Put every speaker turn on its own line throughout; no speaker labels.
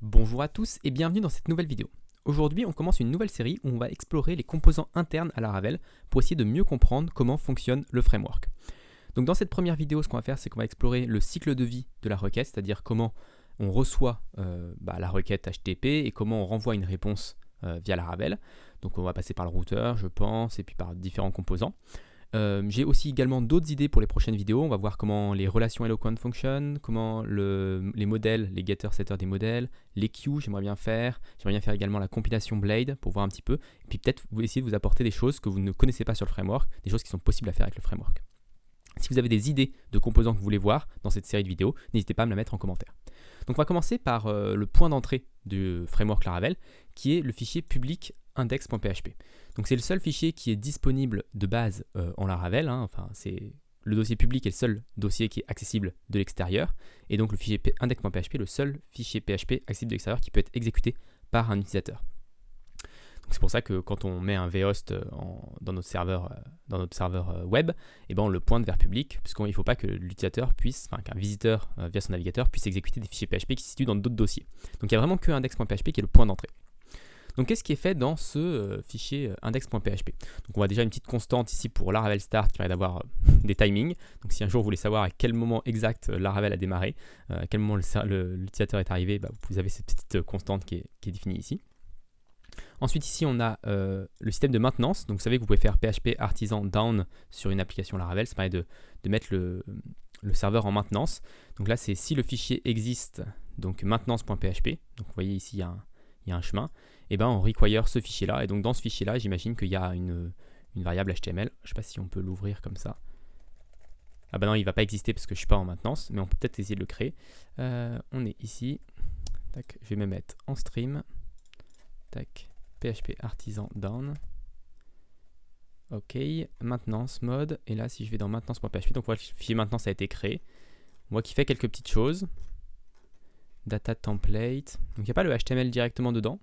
Bonjour à tous et bienvenue dans cette nouvelle vidéo. Aujourd'hui, on commence une nouvelle série où on va explorer les composants internes à Laravel pour essayer de mieux comprendre comment fonctionne le framework. Donc dans cette première vidéo, ce qu'on va faire, c'est qu'on va explorer le cycle de vie de la requête, c'est-à-dire comment on reçoit la requête HTTP et comment on renvoie une réponse via Laravel. Donc on va passer par le routeur, je pense, et puis par différents composants. J'ai aussi également d'autres idées pour les prochaines vidéos. On va voir comment les relations eloquent fonctionnent, comment les modèles, les getters, setters des modèles, les queues, j'aimerais bien faire également la compilation Blade pour voir un petit peu, et puis peut-être essayer de vous apporter des choses que vous ne connaissez pas sur le framework, des choses qui sont possibles à faire avec le framework. Si vous avez des idées de composants que vous voulez voir dans cette série de vidéos, n'hésitez pas à me la mettre en commentaire. Donc on va commencer par le point d'entrée du framework Laravel, qui est le fichier public index.php. Donc c'est le seul fichier qui est disponible de base en Laravel, enfin c'est le dossier public est le seul dossier qui est accessible de l'extérieur, et donc le fichier index.php est le seul fichier PHP accessible de l'extérieur qui peut être exécuté par un utilisateur. Donc c'est pour ça que quand on met un vhost dans notre serveur web, on le pointe vers public, puisqu'il ne faut pas que l'utilisateur puisse, qu'un visiteur via son navigateur puisse exécuter des fichiers PHP qui se situent dans d'autres dossiers. Donc il n'y a vraiment que index.php qui est le point d'entrée. Donc qu'est-ce qui est fait dans ce fichier index.php? Donc on voit déjà une petite constante ici pour Laravel Start qui permet d'avoir des timings. Donc si un jour vous voulez savoir à quel moment exact Laravel a démarré, à quel moment l'utilisateur est arrivé, vous avez cette petite constante qui est définie ici. Ensuite ici on a le système de maintenance. Donc vous savez que vous pouvez faire PHP artisan down sur une application Laravel. Ça permet de mettre le serveur en maintenance. Donc là c'est si le fichier existe, donc maintenance.php. Donc vous voyez ici il y a un chemin, et on require ce fichier-là. Et donc dans ce fichier-là, j'imagine qu'il y a une variable HTML. Je ne sais pas si on peut l'ouvrir comme ça. Ah non, il ne va pas exister parce que je ne suis pas en maintenance, mais on peut peut-être essayer de le créer. On est ici. Tac, je vais me mettre en stream. Tac, PHP artisan down. Ok, maintenance mode. Et là, si je vais dans maintenance.php, donc voilà, le fichier maintenance a été créé. On voit qu'il fait quelques petites choses. Data template. Donc il n'y a pas le HTML directement dedans.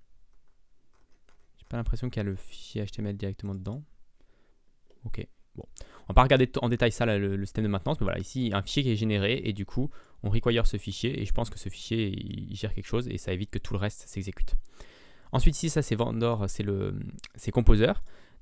J'ai pas l'impression qu'il y a le fichier HTML directement dedans. Ok, bon. On va pas regarder en détail ça, le système de maintenance, mais voilà, ici il y a un fichier qui est généré et du coup on require ce fichier et je pense que ce fichier il gère quelque chose et ça évite que tout le reste s'exécute. Ensuite ici ça c'est Vendor, c'est Composer.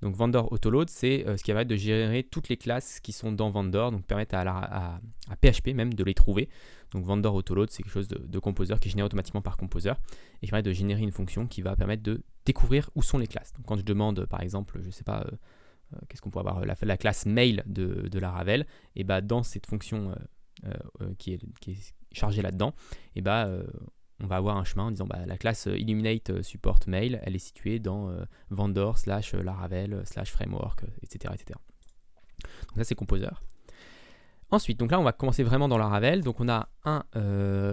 Donc Vendor Autoload, c'est ce qui va permettre de gérer toutes les classes qui sont dans Vendor, donc permettre à PHP même de les trouver. Donc Vendor Autoload, c'est quelque chose de Composer qui est généré automatiquement par Composer et qui permet de générer une fonction qui va permettre de découvrir où sont les classes. Donc quand je demande par exemple, je ne sais pas, qu'est-ce qu'on pourrait avoir, la classe mail de Laravel, et dans cette fonction qui est chargée là-dedans, on va avoir un chemin en disant la classe Illuminate support mail, elle est située dans vendor / Laravel / framework, etc., etc. Donc ça c'est Composer. Ensuite, donc là on va commencer vraiment dans Laravel. Donc on a un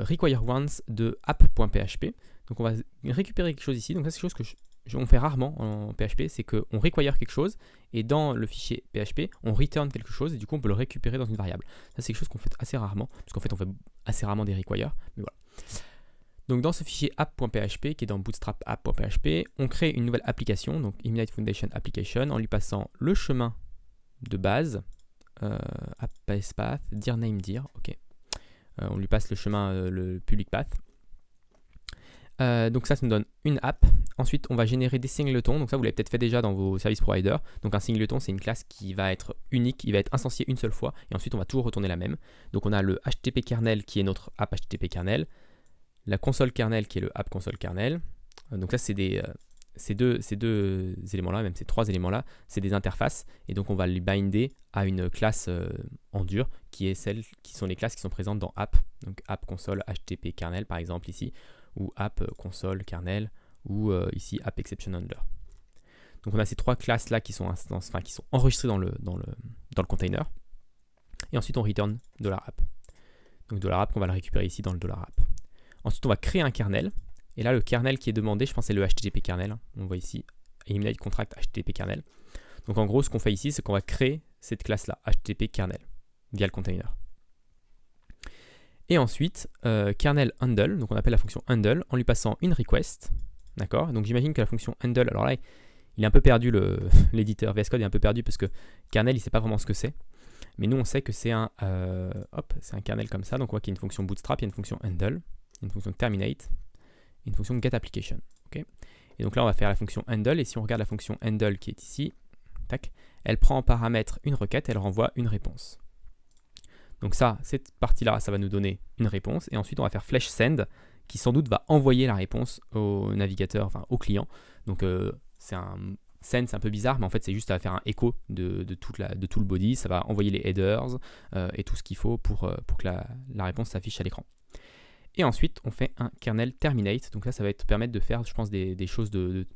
require once de app.php. Donc on va récupérer quelque chose ici. Donc ça c'est quelque chose que on fait rarement en PHP, c'est qu'on require quelque chose et dans le fichier PHP on return quelque chose et du coup on peut le récupérer dans une variable. Ça c'est quelque chose qu'on fait assez rarement, parce qu'en fait on fait assez rarement des require, mais voilà. Donc dans ce fichier app.php qui est dans bootstrap app.php, on crée une nouvelle application, donc Illuminate Foundation Application, en lui passant le chemin de base, app.path, dir name dir, ok. On lui passe le chemin, le public path. Donc ça nous donne une app. Ensuite on va générer des singletons, donc ça vous l'avez peut-être fait déjà dans vos service providers. Donc un singleton c'est une classe qui va être unique, il va être instancié une seule fois et ensuite on va toujours retourner la même. Donc on a le HTTP kernel qui est notre app HTTP kernel, la console kernel qui est le app console kernel. Donc ça c'est ces deux éléments-là, même ces trois éléments-là, c'est des interfaces et donc on va les binder à une classe en dur qui sont les classes qui sont présentes dans app, donc app console HTTP kernel par exemple ici, ou app console kernel, ou ici app exception handler. Donc on a ces trois classes là qui sont enregistrées dans le container et ensuite on return $app. Donc $app qu'on va le récupérer ici dans le $app. Ensuite on va créer un kernel et là le kernel qui est demandé, je pense c'est le HTTP kernel, on voit ici Illuminate contract HTTP kernel. Donc en gros ce qu'on fait ici c'est qu'on va créer cette classe là HTTP kernel via le container. Et ensuite, kernel handle, donc on appelle la fonction handle en lui passant une request, d'accord. Donc j'imagine que la fonction handle, alors là, il est un peu perdu, l'éditeur VS Code est un peu perdu parce que kernel, il ne sait pas vraiment ce que c'est. Mais nous, on sait que c'est un kernel comme ça. Donc on voit qu'il y a une fonction bootstrap, il y a une fonction handle, il y a une fonction terminate, et une fonction getApplication. Okay, et donc là, on va faire la fonction handle, et si on regarde la fonction handle qui est ici, tac, elle prend en paramètre une requête, elle renvoie une réponse. Donc ça, cette partie-là, ça va nous donner une réponse, et ensuite on va faire flèche send, qui sans doute va envoyer la réponse au navigateur, enfin au client. Donc c'est un send, c'est un peu bizarre, mais en fait c'est juste à faire un écho de tout le body, ça va envoyer les headers et tout ce qu'il faut pour que la réponse s'affiche à l'écran. Et ensuite on fait un kernel terminate, donc là ça va te permettre de faire, je pense, des choses de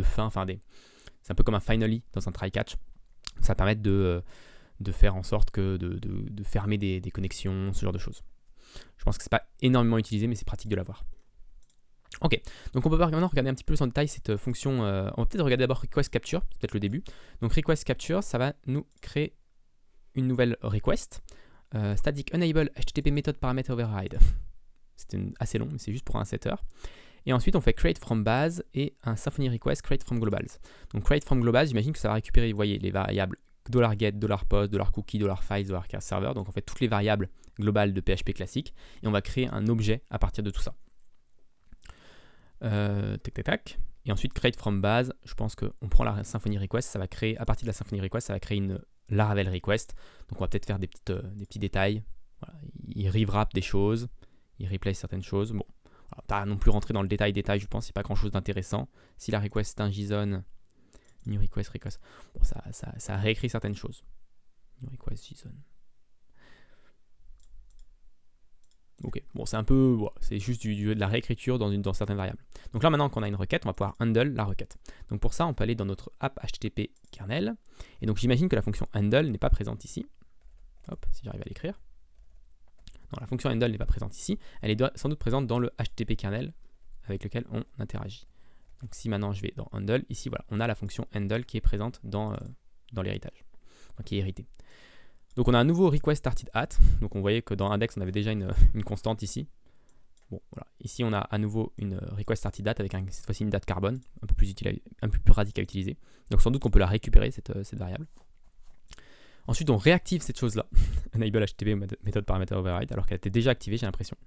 fin, enfin c'est un peu comme un finally dans un try-catch, ça va permettre de faire en sorte que de fermer des connexions, ce genre de choses. Je pense que c'est pas énormément utilisé, mais c'est pratique de l'avoir. Ok, donc on peut maintenant regarder un petit peu plus en détail cette fonction. On va peut-être regarder d'abord request capture, c'est peut-être le début. Donc request capture, ça va nous créer une nouvelle request. Static enable http method parameter override. C'est assez long, mais c'est juste pour un setter. Et ensuite, on fait create from base et un Symfony request create from globals. Donc create from globals, j'imagine que ça va récupérer, vous voyez, les variables $get, $post, $cookie, $files, $server. Donc en fait, toutes les variables globales de PHP classique. Et on va créer un objet à partir de tout ça. Tac, tac, tac. Et ensuite, create from base, je pense qu'on prend la Symfony request, ça va créer, à partir de la Symfony request, ça va créer une Laravel request. Donc on va peut-être faire des petits détails. Voilà. Il rewrap des choses, il replace certaines choses. Bon, voilà, pas non plus rentrer dans le détail, je pense, c'est pas grand chose d'intéressant. Si la request est un JSON, new request, bon, ça réécrit certaines choses. New request, JSON. Ok, bon, c'est un peu, bon, c'est juste de la réécriture dans certaines variables. Donc là, maintenant qu'on a une requête, on va pouvoir handle la requête. Donc pour ça, on peut aller dans notre app HTTP kernel. Et donc j'imagine que la fonction handle n'est pas présente ici. Hop, si j'arrive à l'écrire. Non, la fonction handle n'est pas présente ici. Elle est sans doute présente dans le HTTP kernel avec lequel on interagit. Donc si maintenant je vais dans handle, ici, voilà, on a la fonction handle qui est présente dans l'héritage, enfin, qui est héritée. Donc on a un nouveau request started at, donc on voyait que dans index on avait déjà une constante ici. Bon voilà, ici on a à nouveau une request started at avec cette fois-ci une date carbone, un peu plus pratique à utiliser. Donc sans doute qu'on peut la récupérer cette variable. Ensuite on réactive cette chose là, enable http method parameter override, alors qu'elle était déjà activée, j'ai l'impression.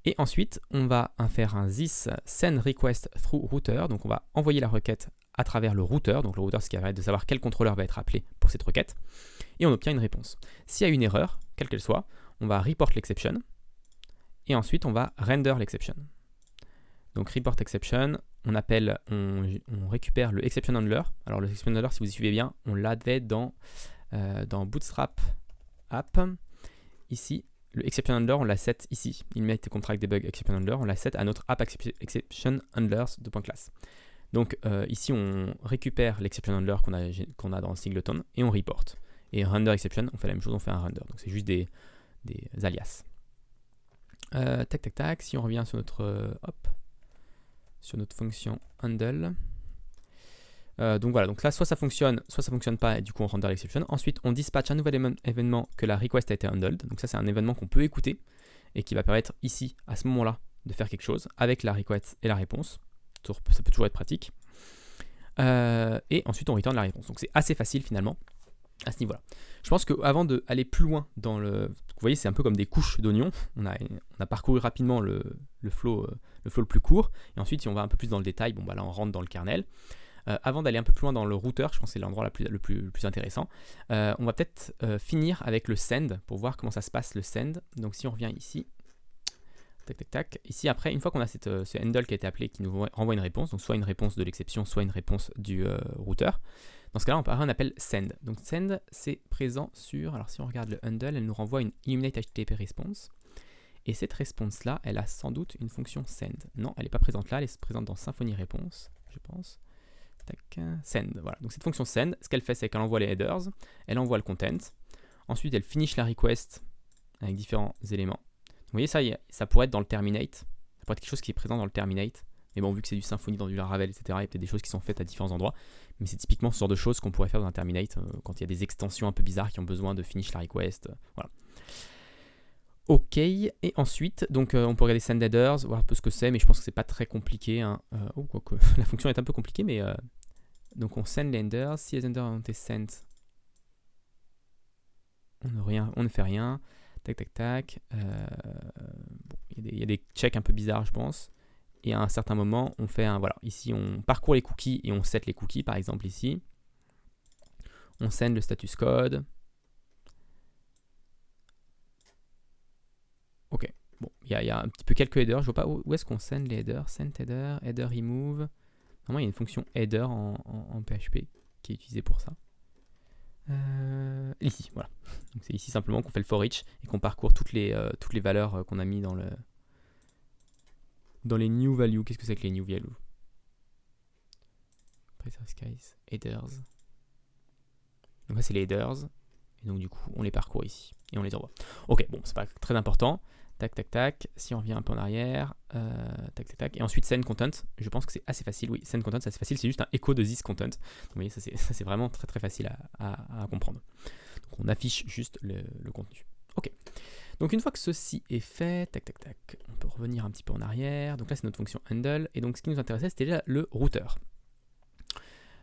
Et ensuite on va faire un this send request through router, donc on va envoyer la requête à travers le routeur, donc le routeur c'est ce qui permet de savoir quel contrôleur va être appelé pour cette requête, et on obtient une réponse. S'il y a une erreur, quelle qu'elle soit, on va report l'exception, et ensuite on va render l'exception. Donc report exception, on récupère le exception handler. Alors le exception handler, si vous y suivez bien, on l'avait dans Bootstrap app. Ici, le exception handler, on l'a set ici. Inmate contract debug exception handler, on l'a set à notre app exception handlers de .class. Donc ici, on récupère l'exception handler qu'on a dans Singleton et on reporte. Et render exception, on fait la même chose, on fait un render. Donc c'est juste des alias. Tac, tac, tac. Si on revient sur notre fonction handle. Donc voilà, donc là, soit ça fonctionne pas, et du coup on render l'exception. Ensuite, on dispatch un nouvel événement que la request a été handled. Donc ça, c'est un événement qu'on peut écouter et qui va permettre ici, à ce moment-là, de faire quelque chose avec la request et la réponse. Ça peut toujours être pratique. Et ensuite, on return la réponse. Donc c'est assez facile finalement à ce niveau-là. Je pense qu'avant d'aller plus loin dans vous voyez, c'est un peu comme des couches d'oignons. On a parcouru rapidement le flow le plus court. Et ensuite, si on va un peu plus dans le détail, bon, bah là, on rentre dans le kernel. Avant d'aller un peu plus loin dans le routeur, je pense que c'est l'endroit le plus intéressant, on va peut-être finir avec le send pour voir comment ça se passe le send. Donc si on revient ici, tac tac tac, ici après, une fois qu'on a ce handle qui a été appelé, qui nous renvoie une réponse, donc soit une réponse de l'exception, soit une réponse du routeur, dans ce cas-là, on peut avoir un appel send. Donc send, c'est présent sur, alors si on regarde le handle, elle nous renvoie une illuminate HTTP response. Et cette response-là, elle a sans doute une fonction send. Non, elle n'est pas présente là, elle est présente dans Symfony Response, je pense. Tac, send, voilà. Donc cette fonction send, ce qu'elle fait, c'est qu'elle envoie les headers, elle envoie le content. Ensuite, elle finish la request avec différents éléments. Vous voyez, ça pourrait être dans le terminate. Ça pourrait être quelque chose qui est présent dans le terminate. Mais bon, vu que c'est du Symfony, dans du Laravel, etc., il y a peut-être des choses qui sont faites à différents endroits. Mais c'est typiquement ce genre de choses qu'on pourrait faire dans un terminate quand il y a des extensions un peu bizarres qui ont besoin de finish la request. Voilà. Ok, et ensuite, donc on peut regarder send headers, voir un peu ce que c'est, mais je pense que c'est pas très compliqué. Hein. Quoique, la fonction est un peu compliquée, mais donc on send les headers. Si les headers ont été sent, on ne fait rien. Tac, tac, tac. Bon, il y a des checks un peu bizarres, je pense. et à un certain moment, on fait un, voilà, ici on parcourt les cookies et on set les cookies, par exemple ici. On send le status code. Ok, bon, il y a un petit peu quelques headers, je vois pas où est-ce qu'on send les headers, send header, header remove. Normalement, il y a une fonction header en PHP qui est utilisée pour ça. Ici, voilà. C'est ici simplement qu'on fait le for each et qu'on parcourt toutes les valeurs qu'on a mis dans les new values. Qu'est-ce que c'est que les new values? Skies, headers. Donc là, c'est les headers. Et donc, du coup, on les parcourt ici et on les envoie. Ok, bon, c'est pas très important. Tac, tac, tac. Si on revient un peu en arrière, tac, tac, tac. Et ensuite, send content. Je pense que c'est assez facile. Oui, send content, c'est assez facile. C'est juste un echo de this content. Donc, vous voyez, ça, c'est vraiment très, très facile à comprendre. Donc, on affiche juste le contenu. Ok. Donc, une fois que ceci est fait, tac, tac, tac, on peut revenir un petit peu en arrière. Donc là, c'est notre fonction handle. Et donc, ce qui nous intéressait, c'était déjà le routeur.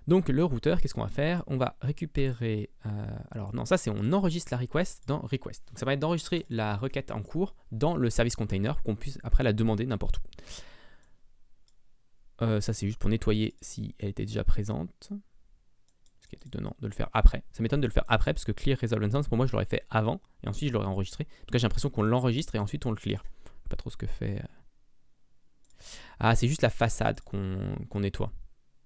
Donc le routeur, qu'est-ce qu'on va faire? On va récupérer... alors non, ça c'est on enregistre la request dans request. Donc ça va être d'enregistrer la requête en cours dans le service container pour qu'on puisse après la demander n'importe où. Ça c'est juste pour nettoyer si elle était déjà présente. Ce qui était étonnant de le faire après. Ça m'étonne de le faire après parce que clear resolve instance, pour moi je l'aurais fait avant et ensuite je l'aurais enregistré. En tout cas j'ai l'impression qu'on l'enregistre et ensuite on le clear. Je sais pas trop ce que fait... Ah, c'est juste la façade qu'on nettoie.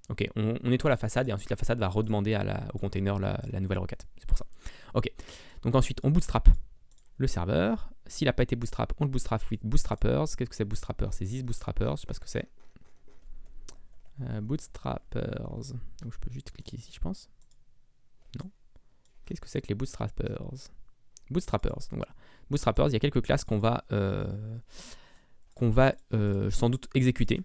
Ok, on nettoie la façade et ensuite la façade va redemander au container la nouvelle requête. C'est pour ça. Ok, donc ensuite on bootstrap le serveur. S'il n'a pas été bootstrap, on le bootstrap with bootstrappers. Qu'est-ce que c'est bootstrappers? C'est this bootstrappers, je ne sais pas ce que c'est. Bootstrappers. Donc je peux juste cliquer ici, je pense. Non. Qu'est-ce que c'est que les bootstrappers? Bootstrappers, donc voilà. Bootstrappers, il y a quelques classes qu'on va sans doute exécuter.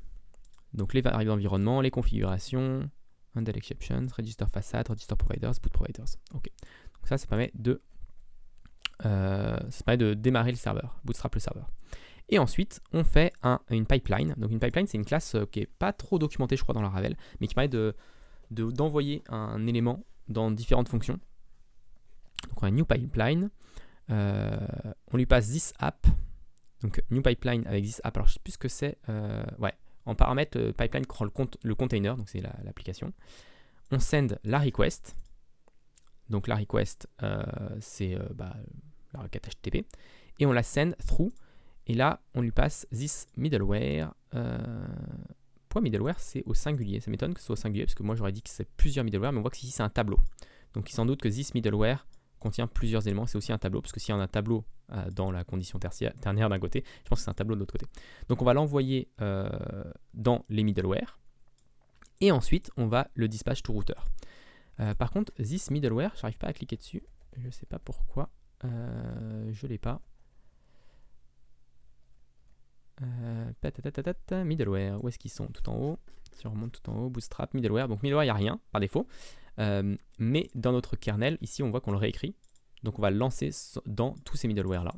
Donc les variables d'environnement, les configurations, handle exceptions, register façade, register providers, boot providers. Ok. Donc ça permet de démarrer le serveur, bootstrap le serveur. Et ensuite, on fait une pipeline. Donc une pipeline, c'est une classe qui n'est pas trop documentée, je crois, dans la Ravel, mais qui permet d'envoyer un élément dans différentes fonctions. Donc on a une new pipeline. On lui passe this app. Donc new pipeline avec this app. Alors je ne sais plus ce que c'est. Ouais. En paramètre, pipeline prend le container, donc c'est l'application. On send la request. Donc la request, c'est la requête HTTP. Et on la send through. Et là, on lui passe this middleware. Pourquoi middleware, c'est au singulier? Ça m'étonne que ce soit au singulier, parce que moi j'aurais dit que c'est plusieurs middleware, mais on voit que ici c'est un tableau. Donc il sans doute que this middleware contient plusieurs éléments. C'est aussi un tableau, parce que s'il y a un tableau dans la condition ternaire d'un côté, je pense que c'est un tableau de l'autre côté. Donc on va l'envoyer dans les middleware. Et ensuite, on va le dispatch to router. Par contre, this middleware, j'arrive pas à cliquer dessus. Je ne sais pas pourquoi. Je l'ai pas. Middleware, où est-ce qu'ils sont? Tout en haut. Si on remonte tout en haut, bootstrap, middleware. Donc middleware, il n'y a rien par défaut. Mais dans notre kernel, ici, on voit qu'on le réécrit. Donc on va le lancer dans tous ces middleware là.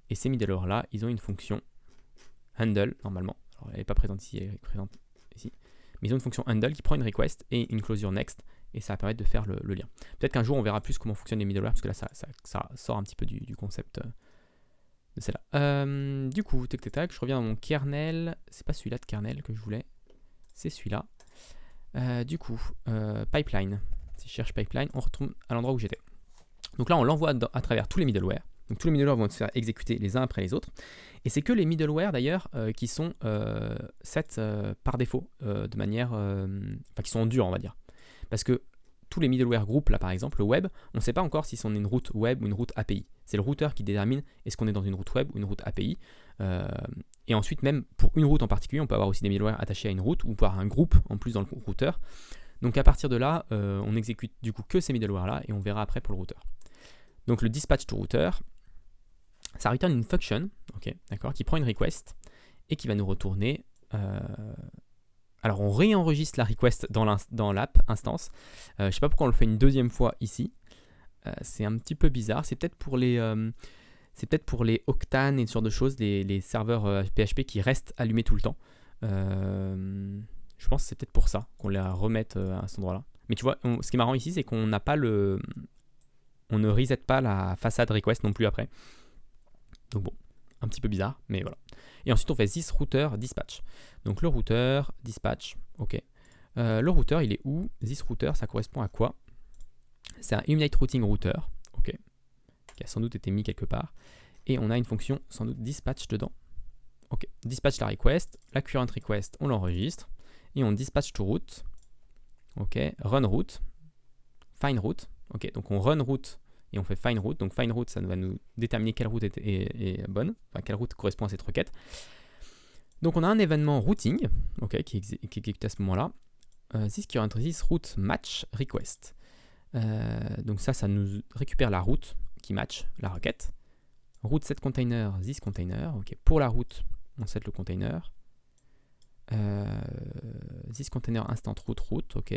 Et ces middleware là, ils ont une fonction handle normalement. Alors elle n'est pas présente ici, elle est présente ici. Mais ils ont une fonction handle qui prend une request et une closure next. Et ça va permettre de faire le lien. Peut-être qu'un jour on verra plus comment fonctionnent les middleware, parce que là ça sort un petit peu du concept de celle-là. Du coup, tac tac tac, je reviens dans mon kernel. C'est pas celui-là de kernel que je voulais. C'est celui-là. Du coup, pipeline. Si je cherche pipeline, on retourne à l'endroit où j'étais. Donc là, on l'envoie à travers tous les middleware. Donc tous les middleware vont se faire exécuter les uns après les autres. Et c'est que les middleware d'ailleurs qui sont set par défaut de manière... Enfin, qui sont en dur, on va dire. Parce que tous les middleware groupes, là par exemple, le web, on ne sait pas encore si on est une route web ou une route API. C'est le routeur qui détermine est-ce qu'on est dans une route web ou une route API. Et ensuite, même pour une route en particulier, on peut avoir aussi des middleware attachés à une route ou par un groupe en plus dans le routeur. Donc à partir de là, on exécute du coup que ces middleware là et on verra après pour le routeur. Donc le dispatch to router, ça return une function, okay, d'accord, qui prend une request et qui va nous retourner. Alors on réenregistre la request dans l'app instance. Je ne sais pas pourquoi on le fait une deuxième fois ici. C'est un petit peu bizarre. C'est peut-être pour les Octane et ce genre de choses, les serveurs PHP qui restent allumés tout le temps. Je pense que c'est peut-être pour ça qu'on les remette à cet endroit-là. Mais tu vois, ce qui est marrant ici, c'est qu'on n'a pas on ne reset pas la façade request non plus après. Donc bon, un petit peu bizarre, mais voilà. Et ensuite, on fait this router dispatch. Donc le routeur dispatch, ok. Le routeur, il est où? This router, ça correspond à quoi? C'est un Unite Routing Router, ok, qui a sans doute été mis quelque part. Et on a une fonction sans doute dispatch dedans. Ok, dispatch la request, la current request, on l'enregistre. Et on dispatch to route. Ok, run route, find route. Ok, donc on run route et on fait find route. Donc find route, ça va nous déterminer quelle route est bonne, enfin quelle route correspond à cette requête. Donc on a un événement routing, ok, qui exécute à ce moment-là. This current this route match request. Donc ça nous récupère la route qui match la requête. Route set container, this container. Ok, pour la route, on set le container. This container instant route, ok.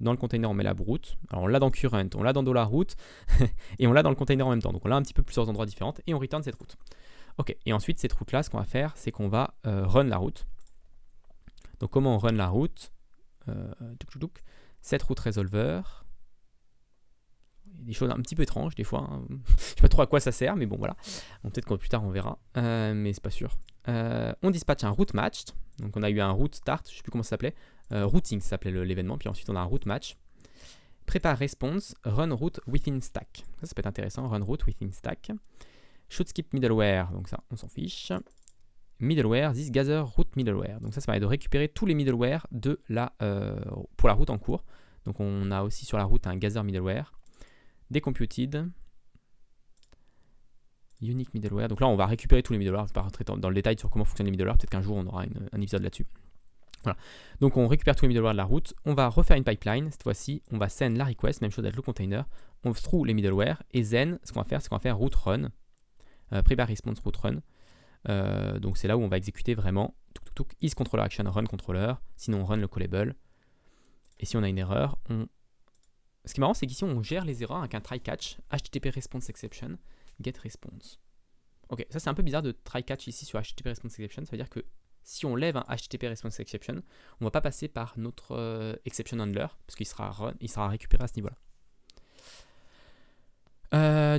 Dans le container, on met la route. Alors on l'a dans current, on l'a dans $route et on l'a dans le container en même temps. Donc on l'a un petit peu plusieurs endroits différents et on return cette route. Ok, et ensuite cette route-là, ce qu'on va faire, c'est qu'on va run la route. Donc comment on run la route? Set route resolver. Il y a des choses un petit peu étranges des fois. Hein. Je sais pas trop à quoi ça sert, mais bon voilà. Bon, peut-être que plus tard on verra, mais c'est pas sûr. On dispatche un route matched. Donc on a eu un route start, je sais plus comment ça s'appelait. Routing, ça s'appelait l'événement. Puis ensuite on a un route match. Prépare response, run route within stack. Ça peut être intéressant, run route within stack. Should skip middleware, donc ça on s'en fiche. Middleware, this gather route middleware. Donc ça permet de récupérer tous les middleware de pour la route en cours. Donc on a aussi sur la route un gather middleware. Decomputed. Unique middleware. Donc là, on va récupérer tous les middleware. Je ne vais pas rentrer dans le détail sur comment fonctionnent les middleware. Peut-être qu'un jour, on aura un épisode là-dessus. Voilà. Donc on récupère tous les middleware de la route. On va refaire une pipeline. Cette fois-ci, on va send la request. Même chose avec le container. On through les middleware. Et then, ce qu'on va faire, c'est qu'on va faire route run. Prepare response route run. Donc c'est là où on va exécuter vraiment is controller action run controller. Sinon, on run le callable. Et si on a une erreur, ce qui est marrant, c'est qu'ici, on gère les erreurs avec un try-catch, HTTP response exception, get response. Ok, ça c'est un peu bizarre de try-catch ici sur HTTP response exception. Ça veut dire que si on lève un HTTP response exception, on ne va pas passer par notre exception handler, parce qu'il sera récupéré à ce niveau-là.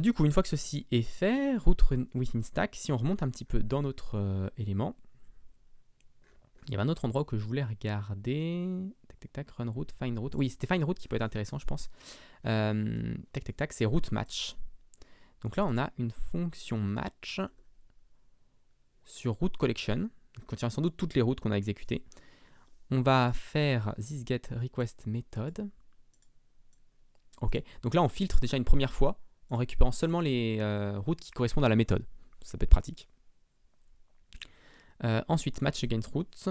Du coup, une fois que ceci est fait, route within stack, si on remonte un petit peu dans notre élément, il y avait un autre endroit que je voulais regarder. Tac, run route, find route. Oui, c'était find route qui peut être intéressant, je pense. C'est route match. Donc là, on a une fonction match sur route collection. On contient sans doute toutes les routes qu'on a exécutées. On va faire this get request method. Ok. Donc là, on filtre déjà une première fois en récupérant seulement les routes qui correspondent à la méthode. Ça peut être pratique. Ensuite, match against routes.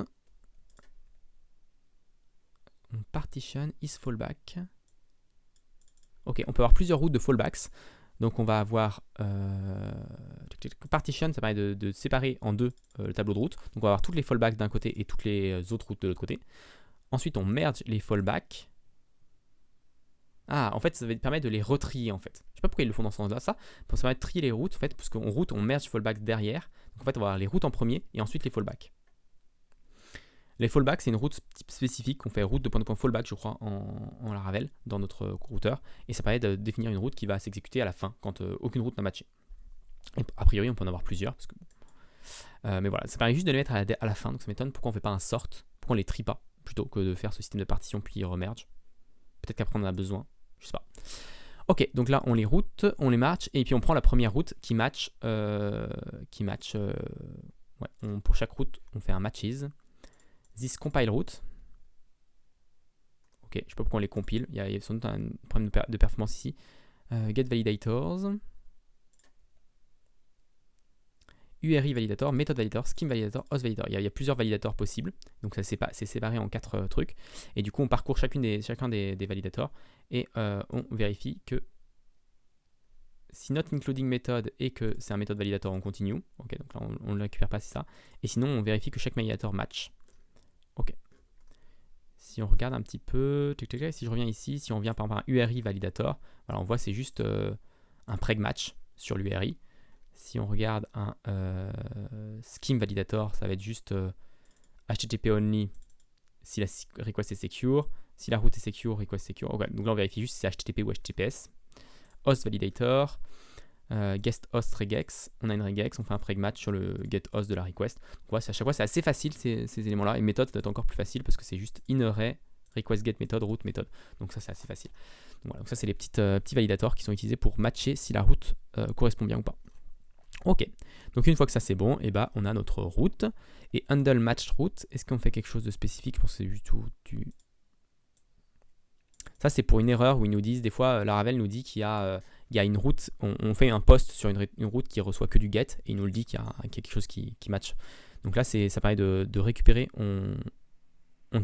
On partition is fallback. Ok, on peut avoir plusieurs routes de fallbacks. Donc on va avoir partition, ça permet de séparer en deux le tableau de route. Donc on va avoir toutes les fallbacks d'un côté et toutes les autres routes de l'autre côté. Ensuite on merge les fallbacks. Ah, en fait ça va permettre de les retrier en fait. Je sais pas pourquoi ils le font dans ce sens-là, ça. Pour ça permet de trier les routes en fait, parce qu'en route on merge fallbacks derrière. Donc en fait on va avoir les routes en premier et ensuite les fallbacks. Les fallbacks, c'est une route spécifique. On fait route de point fallback, je crois, en Laravel, dans notre routeur. Et ça permet de définir une route qui va s'exécuter à la fin, quand aucune route n'a matché. Et a priori, on peut en avoir plusieurs. Parce que... mais voilà, ça permet juste de les mettre à la fin. Donc ça m'étonne pourquoi on ne fait pas un sort, pourquoi on les trie pas, plutôt que de faire ce système de partition puis remerge. Peut-être qu'après on en a besoin, je sais pas. Ok, donc là, on les route, on les match, et puis on prend la première route qui match. Pour chaque route, on fait un matches. This compile route. Ok, je ne sais pas pourquoi on les compile. Il y a sans doute un problème de performance ici. Get validators. URI validator, method validator, scheme validator, host validator. Il y a plusieurs validators possibles. Donc ça c'est séparé en 4 trucs. Et du coup, on parcourt chacun des validators et on vérifie que si not including method et que c'est un méthode validator, on continue. Ok, donc là on ne le récupère pas, c'est ça. Et sinon, on vérifie que chaque validator match. Ok. Si on regarde un petit peu, si je reviens ici, si on vient par exemple à un URI validator, voilà, on voit c'est juste un preg match sur l'URI. Si on regarde un scheme validator, ça va être juste HTTP only si la request est secure. Si la route est secure, request secure. Okay. Donc là on vérifie juste si c'est HTTP ou HTTPS. Host validator. guest host regex, on a une regex, on fait un frag match sur le get host de la request. Donc voilà, à chaque fois c'est assez facile ces éléments-là. Et méthode, ça doit être encore plus facile parce que c'est juste in array, request get méthode, route méthode. Donc ça c'est assez facile. Donc, voilà, donc ça c'est les petits validators qui sont utilisés pour matcher si la route correspond bien ou pas. Ok, donc une fois que ça c'est bon, et bah on a notre route. Et handle matched route, est-ce qu'on fait quelque chose de spécifique? Je pense que c'est juste tout du... Ça c'est pour une erreur où ils nous disent, des fois Laravel nous dit qu'il y a une route, on fait un post sur une route qui reçoit que du get, et il nous le dit qu'il y a quelque chose qui match. Donc là ça permet de récupérer, on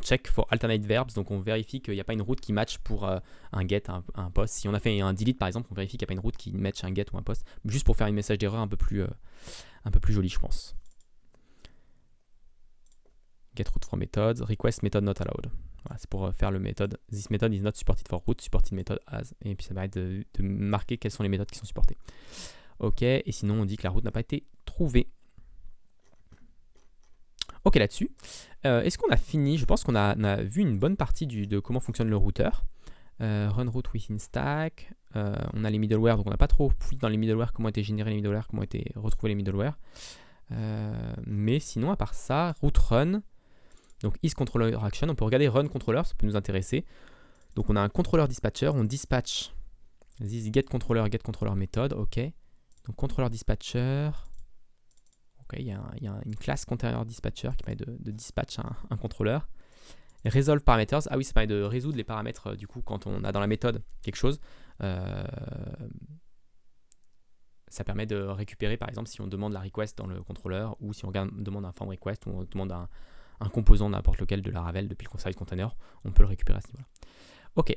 check for alternate verbs, donc on vérifie qu'il n'y a pas une route qui match pour un get, un post. Si on a fait un delete par exemple, on vérifie qu'il n'y a pas une route qui match un get ou un post, juste pour faire un message d'erreur un peu plus joli, je pense. Get route from methods, request method not allowed. Voilà, c'est pour faire le méthode. This method is not supported for route, supported method as. Et puis ça permet de marquer quelles sont les méthodes qui sont supportées. Ok, et sinon on dit que la route n'a pas été trouvée. Ok, là-dessus. Est-ce qu'on a fini? Je pense qu'on a vu une bonne partie de comment fonctionne le routeur. Run route within stack. On a les middleware, donc on n'a pas trop fouillé dans les middleware, comment ont été générés les middleware, comment ont été retrouvés les middleware. Mais sinon, à part ça, route run. Donc is controller action, on peut regarder run controller, ça peut nous intéresser. Donc on a un contrôleur dispatcher, on dispatch this get controller méthode, ok. Donc contrôleur dispatcher, ok, il y a une classe container dispatcher qui permet de dispatch un contrôleur. Resolve parameters, ah oui, ça permet de résoudre les paramètres du coup quand on a dans la méthode quelque chose. Ça permet de récupérer par exemple si on demande la request dans le contrôleur ou si on demande un form request ou on demande un composant n'importe lequel de Laravel depuis le service container, on peut le récupérer à ce niveau-là. Ok,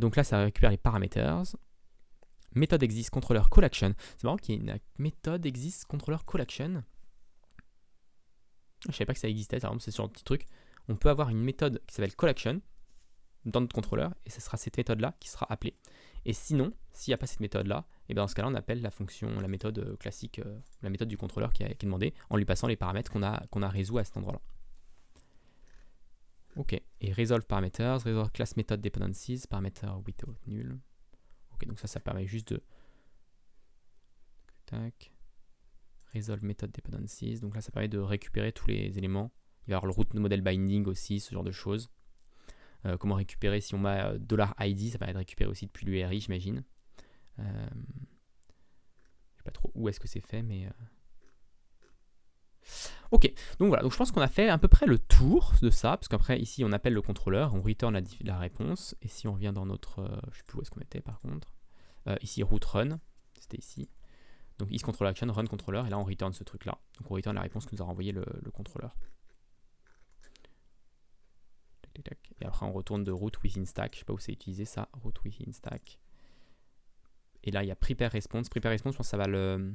donc là ça récupère les parameters. Méthode exist controller call action. C'est marrant qu'il y ait une méthode exist controller call action. Je savais pas que ça existait, c'est sur un petit truc. On peut avoir une méthode qui s'appelle call action dans notre contrôleur et ce sera cette méthode-là qui sera appelée. Et sinon, s'il n'y a pas cette méthode-là, et bien dans ce cas-là, on appelle la fonction, la méthode classique, la méthode du contrôleur qui est demandée en lui passant les paramètres qu'on a résous à cet endroit-là. Ok, et resolve parameters, resolve class method dependencies, parameter without nul. Ok, donc ça permet juste de... Tac. Resolve method dependencies, donc là ça permet de récupérer tous les éléments. Il va y avoir le route model binding aussi, ce genre de choses. Comment récupérer, si on met $id, ça permet de récupérer aussi depuis l'URI, j'imagine. Je ne sais pas trop où est-ce que c'est fait, mais... Ok, donc voilà, donc je pense qu'on a fait à peu près le tour de ça, parce qu'après ici on appelle le contrôleur, on return la réponse, et si on revient dans notre, je ne sais plus où est-ce qu'on était par contre, ici route run, c'était ici, donc is control action, run controller, et là on return ce truc là, donc on return la réponse que nous a renvoyé le contrôleur. Et après on retourne de route within stack, je ne sais pas où c'est utilisé ça, route within stack, et là il y a prepare response, je pense que ça va le,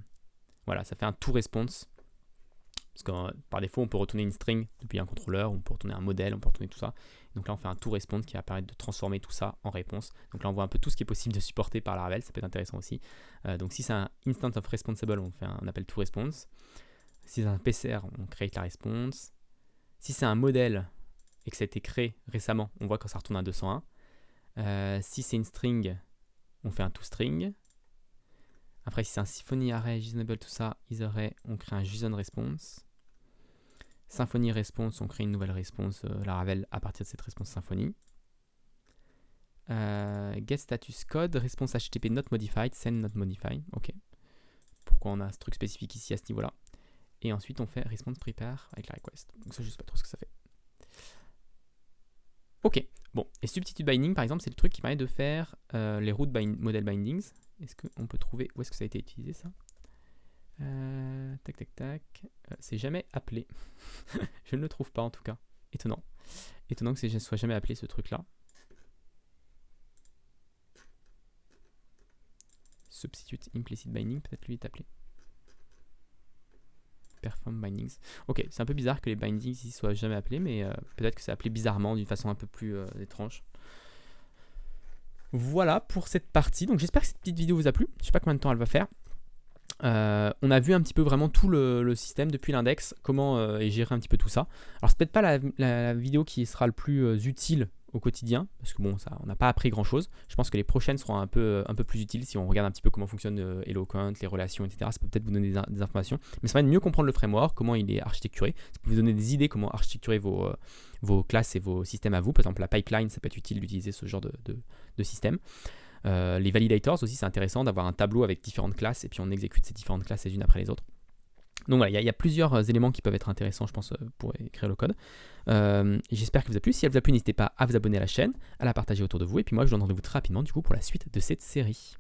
voilà, ça fait un to response. Parce que par défaut, on peut retourner une string depuis un contrôleur, on peut retourner un modèle, on peut retourner tout ça. Donc là, on fait un to response qui va permettre de transformer tout ça en réponse. Donc là, on voit un peu tout ce qui est possible de supporter par Laravel, ça peut être intéressant aussi. Donc si c'est un instance of responsible, on appelle to response. Si c'est un PCR, on crée la response. Si c'est un modèle et que ça a été créé récemment, on voit quand ça retourne à 201. Si c'est une string, on fait un toString. Après, si c'est un Symfony array, JSONable, tout ça, isArray, on crée un JSON response. Symfony response, on crée une nouvelle response Laravel à partir de cette response Symfony. Get status code, response HTTP not modified, send not modified. Ok. Pourquoi on a ce truc spécifique ici à ce niveau-là. Et ensuite, on fait response prepare avec la request. Donc ça, je ne sais pas trop ce que ça fait. Ok. Bon. Et substitute binding, par exemple, c'est le truc qui permet de faire les route model bindings. Est-ce qu'on peut trouver où est-ce que ça a été utilisé ça? Tac tac tac. C'est jamais appelé. Je ne le trouve pas en tout cas. Étonnant. Étonnant que ce soit jamais appelé ce truc là. Substitute implicit binding, peut-être lui est appelé. Perform bindings. Ok, c'est un peu bizarre que les bindings ici soient jamais appelés, mais peut-être que c'est appelé bizarrement d'une façon un peu plus étrange. Voilà pour cette partie. Donc j'espère que cette petite vidéo vous a plu. Je ne sais pas combien de temps elle va faire. On a vu un petit peu vraiment tout le système depuis l'index, comment gérer un petit peu tout ça. Alors c'est peut-être pas la vidéo qui sera le plus utile au quotidien, parce que bon, ça, on n'a pas appris grand-chose. Je pense que les prochaines seront un peu plus utiles si on regarde un petit peu comment fonctionne Eloquent, les relations, etc. Ça peut peut-être vous donner des informations, mais ça va mieux comprendre le framework, comment il est architecturé. Ça peut vous donner des idées comment architecturer vos classes et vos systèmes à vous. Par exemple, la pipeline, ça peut être utile d'utiliser ce genre de système. Les validators aussi, c'est intéressant d'avoir un tableau avec différentes classes et puis on exécute ces différentes classes les unes après les autres. Donc voilà, il y a plusieurs éléments qui peuvent être intéressants, je pense, pour écrire le code. J'espère qu'il vous a plu. Si elle vous a plu, n'hésitez pas à vous abonner à la chaîne, à la partager autour de vous. Et puis moi, je vous donne rendez-vous très rapidement du coup pour la suite de cette série.